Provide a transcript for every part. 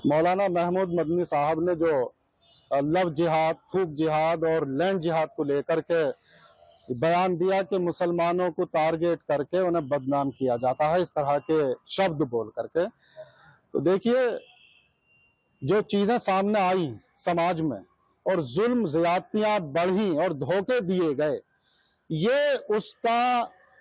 मौलाना महमूद मदनी साहब ने जो लव जिहाद, थूक जिहाद और लैंड जिहाद को लेकर के बयान दिया कि मुसलमानों को टारगेट करके उन्हें बदनाम किया जाता है, इस तरह के शब्द बोल करके, तो देखिए जो चीजें सामने आई समाज में और जुल्म ज्यादतियां बढ़ी और धोखे दिए गए, ये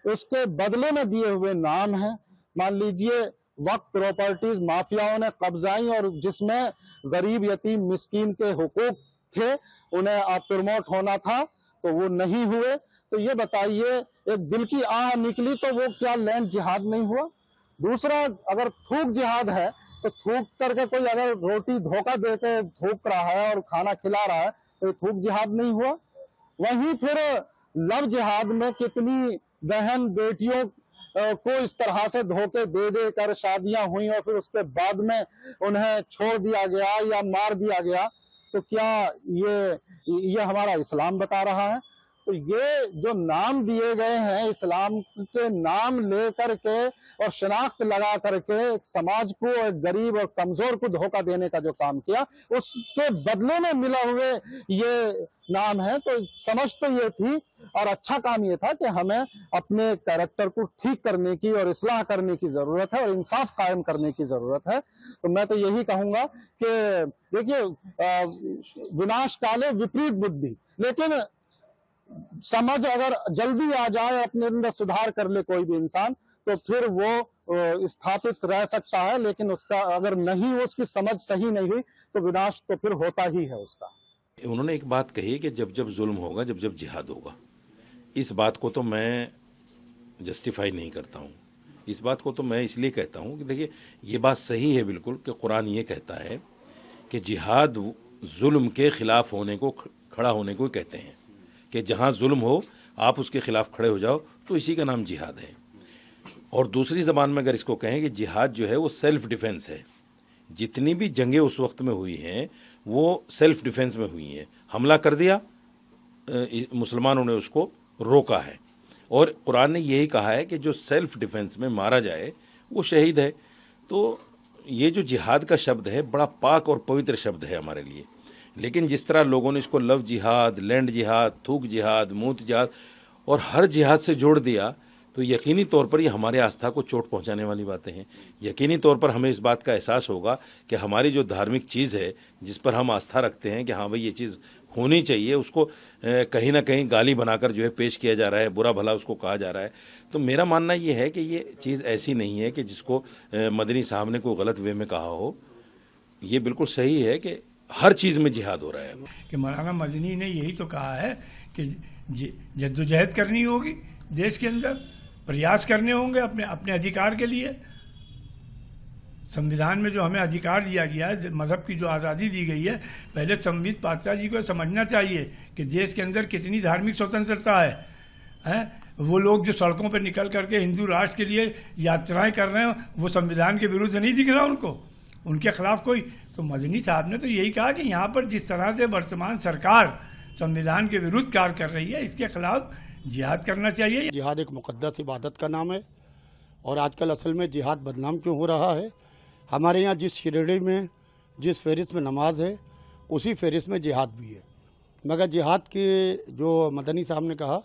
उसके बदले में दिए हुए नाम हैं। मान लीजिए वक्त प्रॉपर्टीज माफियाओं ने कब्जाई और जिसमें गरीब यतीम मिस्कीन के हुकूक थे, उन्हें प्रमोट होना था तो वो नहीं हुए। तो ये बताइए, एक दिल की आह निकली तो वो क्या लैंड जिहाद नहीं हुआ? दूसरा, अगर थूक जिहाद है तो थूक करके कोई अगर रोटी धोखा दे के थूक रहा है और खाना खिला रहा है तो थूक जिहाद नहीं हुआ? वहीं फिर लव जिहाद में कितनी बहन बेटियों को इस तरह से धोखे दे दे कर शादियां हुई और फिर उसके बाद में उन्हें छोड़ दिया गया या मार दिया गया। तो क्या ये हमारा इस्लाम बता रहा है? तो ये जो नाम दिए गए हैं, इस्लाम के नाम ले करके और शनाख्त लगा करके एक समाज को, एक गरीब और कमजोर को धोखा देने का जो काम किया, उसके बदले में मिला हुए ये नाम है। तो समझ तो ये थी और अच्छा काम ये था कि हमें अपने कैरेक्टर को ठीक करने की और इस्लाह करने की जरूरत है और इंसाफ कायम करने की जरूरत है। तो मैं तो यही कहूंगा कि देखिए, विनाश काले विपरीत बुद्धि, लेकिन समझ अगर जल्दी आ जाए, अपने अंदर सुधार कर ले कोई भी इंसान, तो फिर वो स्थापित रह सकता है। लेकिन उसका अगर नहीं, उसकी समझ सही नहीं हुई तो विनाश तो फिर होता ही है उसका। उन्होंने एक बात कही कि जब जब जुल्म होगा, जब जब जिहाद होगा। इस बात को तो मैं जस्टिफाई नहीं करता हूँ। इस बात को तो मैं इसलिए कहता हूँ कि देखिए, ये बात सही है बिल्कुल कि कुरान ये कहता है कि जिहाद जुल्म के खिलाफ होने को, खड़ा होने को कहते हैं, कि जहाँ जुल्म हो आप उसके खिलाफ खड़े हो जाओ, तो इसी का नाम जिहाद है। और दूसरी ज़बान में अगर इसको कहें कि जिहाद जो है वो सेल्फ डिफेंस है। जितनी भी जंगें उस वक्त में हुई हैं वो सेल्फ डिफेंस में हुई हैं। हमला कर दिया, मुसलमानों ने उसको रोका है, और कुरान ने यही कहा है कि जो सेल्फ डिफेंस में मारा जाए वो शहीद है। तो ये जो जिहाद का शब्द है बड़ा पाक और पवित्र शब्द है हमारे लिए। लेकिन जिस तरह लोगों ने इसको लव जिहाद, लैंड जिहाद, थूक जिहाद, मूत जिहाद और हर जिहाद से जोड़ दिया, तो यकीनी तौर पर ये हमारे आस्था को चोट पहुंचाने वाली बातें हैं। यकीनी तौर पर हमें इस बात का एहसास होगा कि हमारी जो धार्मिक चीज़ है, जिस पर हम आस्था रखते हैं कि हाँ भाई ये चीज़ होनी चाहिए, उसको कहीं ना कहीं गाली बनाकर जो है पेश किया जा रहा है, बुरा भला उसको कहा जा रहा है। तो मेरा मानना ये है कि ये चीज़ ऐसी नहीं है कि जिसको मदनी साहब ने कोई गलत वे में कहा हो। ये बिल्कुल सही है कि हर चीज़ में जिहाद हो रहा है। कि मौलाना मदनी ने यही तो कहा है कि जद्दोजहद करनी होगी, देश के अंदर प्रयास करने होंगे अपने अपने अधिकार के लिए। संविधान में जो हमें अधिकार दिया गया है, मजहब की जो आज़ादी दी गई है, पहले संबित पातशाह जी को समझना चाहिए कि देश के अंदर कितनी धार्मिक स्वतंत्रता है। वो लोग जो सड़कों पर निकल करके हिंदू राष्ट्र के लिए यात्राएं कर रहे हैं, वो संविधान के विरुद्ध नहीं दिख रहा उनको, उनके खिलाफ कोई। तो मदनी साहब ने तो यही कहा कि यहाँ पर जिस तरह से वर्तमान सरकार संविधान के विरुद्ध कार्य कर रही है, इसके खिलाफ जिहाद करना चाहिए। जिहाद एक मुक़द्दस इबादत का नाम है और आजकल असल में जिहाद बदनाम क्यों हो रहा है? हमारे यहाँ जिस श्रेणी में, जिस फहरिस्त में नमाज है, उसी फहरिस्त में जिहाद भी है। मगर जिहाद के जो मदनी साहब ने कहा,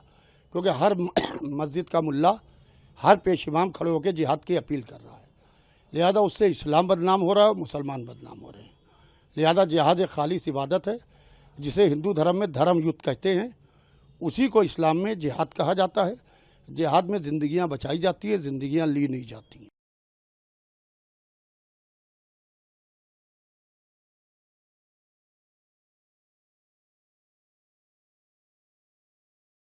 क्योंकि हर मस्जिद का मुल्ला, हर पेश इमाम खड़े होकर जिहाद की अपील कर रहा है, लिहाजा उससे इस्लाम बदनाम हो रहा है, मुसलमान बदनाम हो रहे हैं। लिहाजा जिहाद एक खालिस इबादत है, जिसे हिंदू धर्म में धर्म युद्ध कहते हैं, उसी को इस्लाम में जिहाद कहा जाता है। जिहाद में ज़िंदगियां बचाई जाती है, ज़िंदगियां ली नहीं जाती हैं।